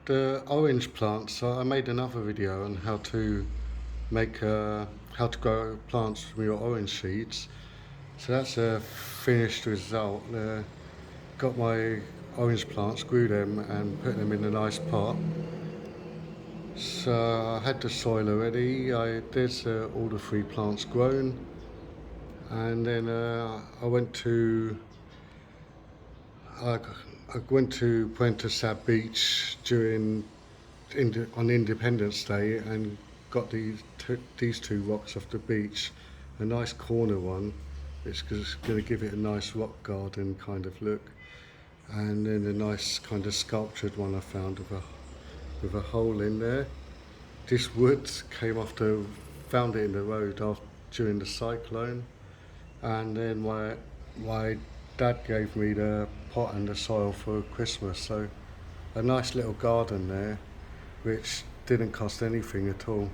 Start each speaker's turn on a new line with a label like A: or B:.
A: the orange plants, I made another video on make how to grow plants from your orange seeds. So that's a finished result. Got my orange plants, grew them and put them in a nice pot. So I had the soil already. There's all the three plants grown, and then I, I went to Puente Sad Beach on Independence Day and got these two rocks off the beach. A nice corner one, it's going to give it a nice rock garden kind of look, and then a nice kind of sculptured one I found with a hole in there. This wood found it in the road during the cyclone, and then my dad gave me the pot and the soil for Christmas. So a nice little garden there, which didn't cost anything at all.